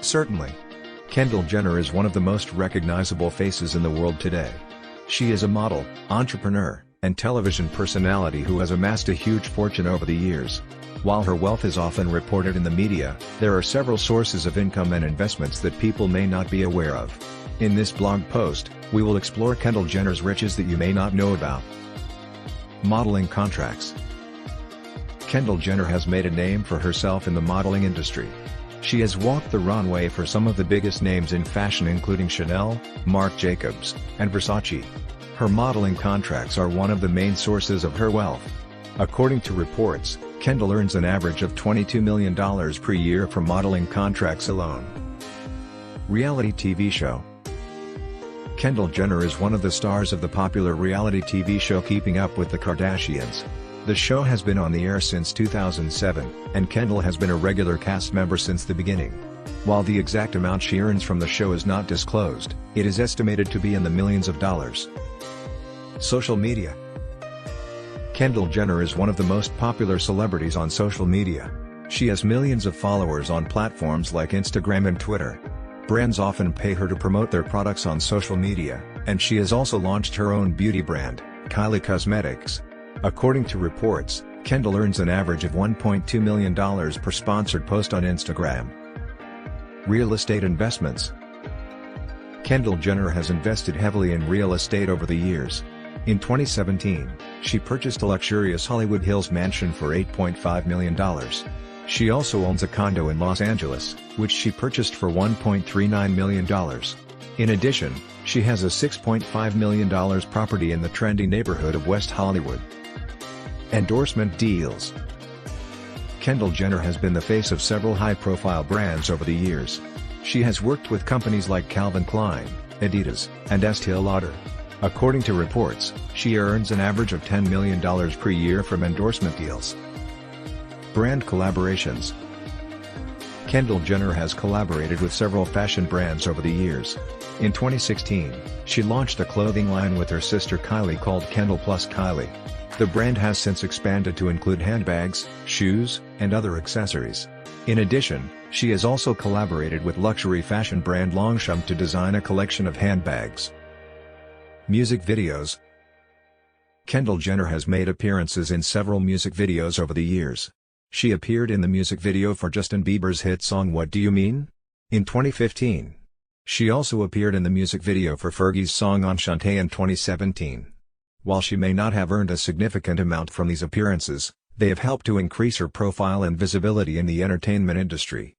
Certainly. Kendall Jenner is one of the most recognizable faces in the world today. She is a model, entrepreneur, and television personality who has amassed a huge fortune over the years. While her wealth is often reported in the media, there are several sources of income and investments that people may not be aware of. In this blog post, we will explore Kendall Jenner's riches that you may not know about. Modeling contracts. Kendall Jenner has made a name for herself in the modeling industry. She has walked the runway for some of the biggest names in fashion including Chanel, Marc Jacobs, and Versace. Her modeling contracts are one of the main sources of her wealth. According to reports, Kendall earns an average of $22 million per year from modeling contracts alone. Reality TV show. Kendall Jenner is one of the stars of the popular reality TV show Keeping Up with the Kardashians. The show has been on the air since 2007, and Kendall has been a regular cast member since the beginning. While the exact amount she earns from the show is not disclosed, it is estimated to be in the millions of dollars. Social media. Kendall Jenner is one of the most popular celebrities on social media. She has millions of followers on platforms like Instagram and Twitter. Brands often pay her to promote their products on social media, and she has also launched her own beauty brand, Kylie Cosmetics. According to reports, Kendall earns an average of $1.2 million per sponsored post on Instagram. Real estate investments. Kendall Jenner has invested heavily in real estate over the years. In 2017, she purchased a luxurious Hollywood Hills mansion for $8.5 million. She also owns a condo in Los Angeles, which she purchased for $1.39 million. In addition, she has a $6.5 million property in the trendy neighborhood of West Hollywood. Endorsement deals. Kendall Jenner has been the face of several high-profile brands over the years. She has worked with companies like Calvin Klein, Adidas, and Estée Lauder. According to reports, she earns an average of $10 million per year from endorsement deals. Brand collaborations. Kendall Jenner has collaborated with several fashion brands over the years. In 2016, she launched a clothing line with her sister Kylie called Kendall plus Kylie. The brand has since expanded to include handbags, shoes, and other accessories. In addition, she has also collaborated with luxury fashion brand Longchamp to design a collection of handbags. Music videos. Kendall Jenner has made appearances in several music videos over the years. She appeared in the music video for Justin Bieber's hit song What Do You Mean? In 2015. She also appeared in the music video for Fergie's song Enchantée in 2017. While she may not have earned a significant amount from these appearances, they have helped to increase her profile and visibility in the entertainment industry.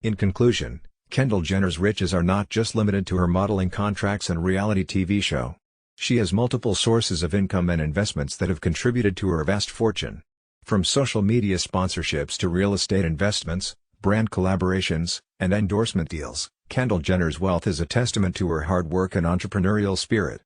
In conclusion, Kendall Jenner's riches are not just limited to her modeling contracts and reality TV show. She has multiple sources of income and investments that have contributed to her vast fortune. From social media sponsorships to real estate investments, brand collaborations, and endorsement deals, Kendall Jenner's wealth is a testament to her hard work and entrepreneurial spirit.